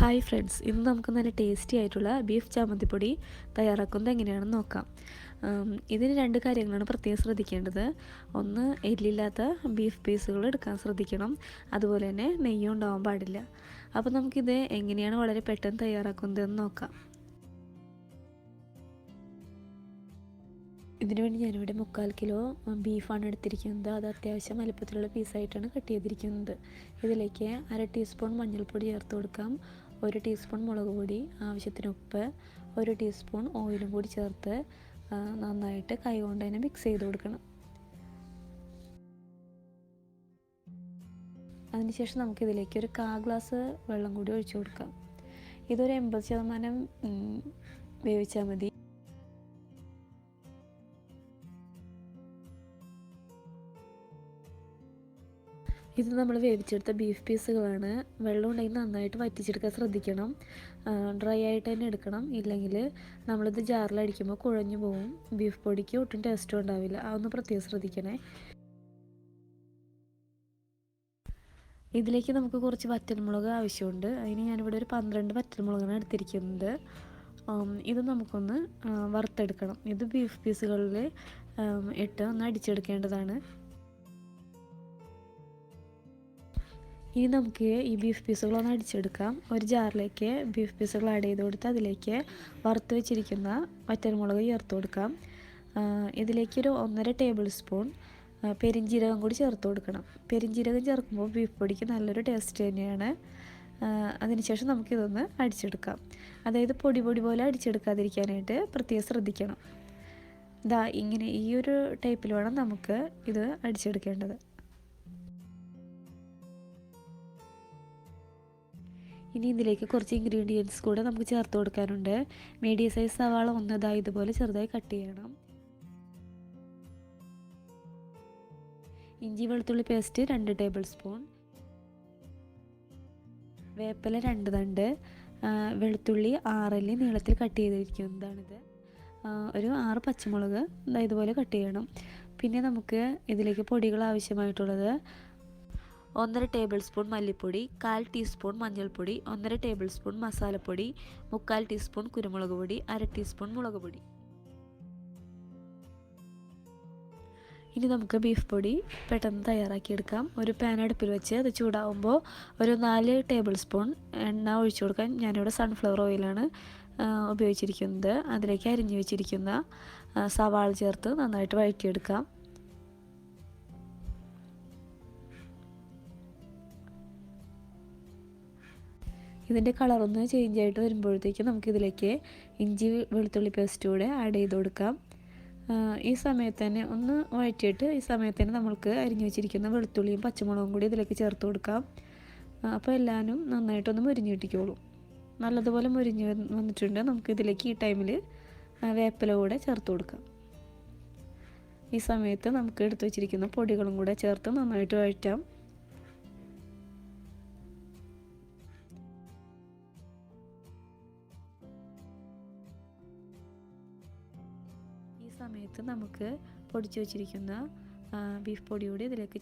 Hi friends, ഇന്ന് നമുക്ക് നല്ല ടേസ്റ്റി ആയിട്ടുള്ള ബീഫ് ചമ്മന്തിപ്പൊടി തയ്യാറാക്കുന്നത് എങ്ങനെയാണെന്ന് നോക്കാം. ഇതിന് രണ്ട് കാര്യങ്ങളാണ് പ്രത്യേകം ശ്രദ്ധിക്കേണ്ടത്. ഒന്ന്, എല്ലില്ലാത്ത ബീഫ് പീസുകൾ എടുക്കാൻ ശ്രദ്ധിക്കണം. അതുപോലെ തന്നെ നെയ്യും ഉണ്ടാവാൻ പാടില്ല. അപ്പോൾ നമുക്കിത് എങ്ങനെയാണ് വളരെ പെട്ടെന്ന് തയ്യാറാക്കുന്നതെന്ന് നോക്കാം. ഇതിനുവേണ്ടി ഞാനിവിടെ 3/4 കിലോ ബീഫാണ് എടുത്തിരിക്കുന്നത്. അത് അത്യാവശ്യം വലുപ്പത്തിലുള്ള പീസായിട്ടാണ് കട്ട് ചെയ്തിരിക്കുന്നത്. ഇതിലേക്ക് 1/2 ടീസ്പൂൺ മഞ്ഞൾപ്പൊടി ചേർത്ത് കൊടുക്കാം, 1 ടീസ്പൂൺ മുളക് പൊടി, ആവശ്യത്തിന് ഉപ്പ്, 1 ടീസ്പൂൺ ഓയിലും കൂടി ചേർത്ത് നന്നായിട്ട് കൈകൊണ്ട് തന്നെ മിക്സ് ചെയ്ത് കൊടുക്കണം. അതിനുശേഷം നമുക്കിതിലേക്ക് ഒരു 1/4 ഗ്ലാസ് വെള്ളം കൂടി ഒഴിച്ചു കൊടുക്കാം. ഇതൊരു 80% വേവിച്ചാൽ മതി. ഇത് നമ്മൾ വേവിച്ചെടുത്ത ബീഫ് പീസുകളാണ്. വെള്ളം ഉണ്ടെങ്കിൽ നന്നായിട്ട് വറ്റിച്ചെടുക്കാൻ ശ്രദ്ധിക്കണം. ഡ്രൈ ആയിട്ട് തന്നെ എടുക്കണം, ഇല്ലെങ്കിൽ നമ്മളിത് ജാറിലടിക്കുമ്പോൾ കുഴഞ്ഞു പോവും. ബീഫ് പൊടിക്ക് ഒട്ടും ടേസ്റ്റും ഉണ്ടാവില്ല. അതൊന്ന് പ്രത്യേകം ശ്രദ്ധിക്കണേ. ഇതിലേക്ക് നമുക്ക് കുറച്ച് വറ്റൽമുളക് ആവശ്യമുണ്ട്. അതിന് ഞാനിവിടെ ഒരു 12 വറ്റൽമുളകാണ് എടുത്തിരിക്കുന്നത്. ഇത് നമുക്കൊന്ന് വറുത്തെടുക്കണം. ഇത് ബീഫ് പീസുകളിൽ ഇട്ട് ഒന്ന് അടിച്ചെടുക്കേണ്ടതാണ്. ഇനി നമുക്ക് ഈ ബീഫ് പീസുകളൊന്ന് അടിച്ചെടുക്കാം. ഒരു ജാറിലേക്ക് ബീഫ് പീസുകൾ ആഡ് ചെയ്ത് കൊടുത്ത് അതിലേക്ക് വറുത്ത് വെച്ചിരിക്കുന്ന വറ്റൽമുളക് ചേർത്ത് കൊടുക്കാം. ഇതിലേക്കൊരു 1.5 ടേബിൾ സ്പൂൺ പെരിഞ്ജീരകം കൂടി ചേർത്ത് കൊടുക്കണം. പെരിഞ്ജീരകം ചേർക്കുമ്പോൾ ബീഫ് പൊടിക്ക് നല്ലൊരു ടേസ്റ്റ് തന്നെയാണ്. അതിനുശേഷം നമുക്കിതൊന്ന് അടിച്ചെടുക്കാം. അതായത് പൊടി പോലെ അടിച്ചെടുക്കാതിരിക്കാനായിട്ട് പ്രത്യേകം ശ്രദ്ധിക്കണം. ഇങ്ങനെ ഈ ഒരു ടൈപ്പിൽ വേണം നമുക്ക് ഇത് അടിച്ചെടുക്കേണ്ടത്. ഇനി ഇതിലേക്ക് കുറച്ച് ഇൻഗ്രീഡിയൻസ് കൂടെ നമുക്ക് ചേർത്ത് കൊടുക്കാനുണ്ട്. മീഡിയം സൈസ് സവാള ഒന്നതായി ഇതുപോലെ ചെറുതായി കട്ട് ചെയ്യണം. ഇഞ്ചി വെളുത്തുള്ളി പേസ്റ്റ് 2 ടേബിൾ സ്പൂൺ, വേപ്പില 2 തണ്ട്, വെളുത്തുള്ളി 6 അല്ലി നീളത്തിൽ കട്ട് ചെയ്തിരിക്കുന്നതാണിത്. ഒരു 6 പച്ചമുളക് ഇതുപോലെ കട്ട് ചെയ്യണം. പിന്നെ നമുക്ക് ഇതിലേക്ക് പൊടികൾ ആവശ്യമായിട്ടുള്ളത് 1.5 ടേബിൾ സ്പൂൺ മല്ലിപ്പൊടി, 1/4 ടീസ്പൂൺ മഞ്ഞൾപ്പൊടി, 1.5 ടേബിൾ സ്പൂൺ മസാലപ്പൊടി, 3/4 ടീസ്പൂൺ കുരുമുളക് പൊടി, 1/2 ടീസ്പൂൺ മുളക് പൊടി. ഇനി നമുക്ക് ബീഫ് പൊടി പെട്ടെന്ന് തയ്യാറാക്കിയെടുക്കാം. ഒരു പാൻ അടുപ്പിൽ വെച്ച് അത് ചൂടാവുമ്പോൾ ഒരു 4 ടേബിൾ സ്പൂൺ എണ്ണ ഒഴിച്ചു കൊടുക്കാൻ. ഞാനിവിടെ സൺഫ്ലവർ ഓയിലാണ് ഉപയോഗിച്ചിരിക്കുന്നത്. അതിലേക്ക് അരിഞ്ഞു വെച്ചിരിക്കുന്ന സവാള ചേർത്ത് നന്നായിട്ട് വഴറ്റിയെടുക്കാം. ഇതിൻ്റെ കളറൊന്ന് ചേഞ്ച് ആയിട്ട് വരുമ്പോഴത്തേക്കും നമുക്കിതിലേക്ക് ഇഞ്ചി വെളുത്തുള്ളി പേസ്റ്റ് കൂടെ ആഡ് ചെയ്ത് കൊടുക്കാം. ഈ സമയത്ത് തന്നെ ഒന്ന് വഴറ്റിയിട്ട് ഈ സമയത്ത് തന്നെ നമ്മൾക്ക് അരിഞ്ഞു വെച്ചിരിക്കുന്ന വെളുത്തുള്ളിയും പച്ചമുളകും കൂടി ഇതിലേക്ക് ചേർത്ത് കൊടുക്കാം. അപ്പോൾ എല്ലാവരും നന്നായിട്ടൊന്ന് മുരിഞ്ഞ് കിട്ടിക്കോളും. നല്ലതുപോലെ മുരിഞ്ഞ് വന്നിട്ടുണ്ട്. നമുക്കിതിലേക്ക് ഈ ടൈമിൽ വേപ്പില കൂടെ ചേർത്ത് കൊടുക്കാം. ഈ സമയത്ത് നമുക്ക് എടുത്തു വെച്ചിരിക്കുന്ന പൊടികളും കൂടെ ചേർത്ത് നന്നായിട്ട് വഴറ്റാം. ഈ സമയത്ത് നമുക്ക് പൊടിച്ചു വച്ചിരിക്കുന്ന ബീഫ് പൊടി കൂടി ഇതിലേക്ക്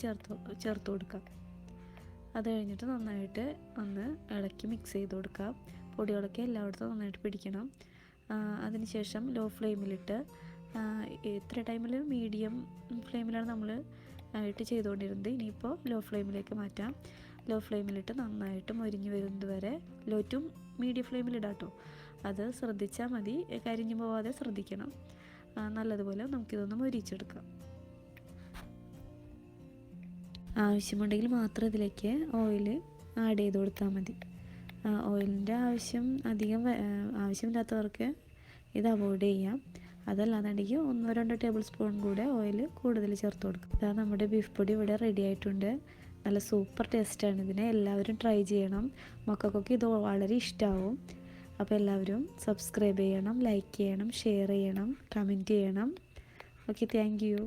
ചേർത്ത് കൊടുക്കാം. അത് കഴിഞ്ഞിട്ട് നന്നായിട്ട് ഒന്ന് ഇളക്കി മിക്സ് ചെയ്ത് കൊടുക്കാം. പൊടികളൊക്കെ എല്ലായിടത്തും നന്നായിട്ട് പിടിക്കണം. അതിനുശേഷം ലോ ഫ്ലെയിമിലിട്ട്, ഇത്ര ടൈമിൽ മീഡിയം ഫ്ലെയിമിലാണ് നമ്മൾ ആയിട്ട് ചെയ്തുകൊണ്ടിരുന്നത്. ഇനിയിപ്പോൾ ലോ ഫ്ലെയിമിലേക്ക് മാറ്റാം. ലോ ഫ്ലെയിമിലിട്ട് നന്നായിട്ട് മൊരിഞ്ഞ് വരുന്നത് വരെ ലോ ടു മീഡിയം ഫ്ലെയിമിലിടാം കേട്ടോ. അത് ശ്രദ്ധിച്ചാൽ മതി, കരിഞ്ഞു പോവാതെ ശ്രദ്ധിക്കണം. നല്ലതുപോലെ നമുക്കിതൊന്ന് മൊരിച്ചെടുക്കാം. ആവശ്യമുണ്ടെങ്കിൽ മാത്രം ഇതിലേക്ക് ഓയിൽ ആഡ് ചെയ്ത് കൊടുത്താൽ മതി. ഓയിലിൻ്റെ അധികം ആവശ്യമില്ലാത്തവർക്ക് ഇത് അവോയ്ഡ് ചെയ്യാം. അതല്ലാന്നുണ്ടെങ്കിൽ 1-2 ടേബിൾ സ്പൂൺ കൂടെ ഓയിൽ കൂടുതൽ ചേർത്ത് കൊടുക്കും. നമ്മുടെ ബീഫ് പൊടി ഇവിടെ റെഡി ആയിട്ടുണ്ട്. നല്ല സൂപ്പർ ടേസ്റ്റാണ്. ഇതിനെ എല്ലാവരും ട്രൈ ചെയ്യണം. മക്കൾക്കൊക്കെ ഇത് വളരെ ഇഷ്ടമാവും. അപ്പോൾ എല്ലാവരും സബ്സ്ക്രൈബ് ചെയ്യണം, ലൈക്ക് ചെയ്യണം, ഷെയർ ചെയ്യണം, കമൻറ്റ് ചെയ്യണം. Okay, thank you.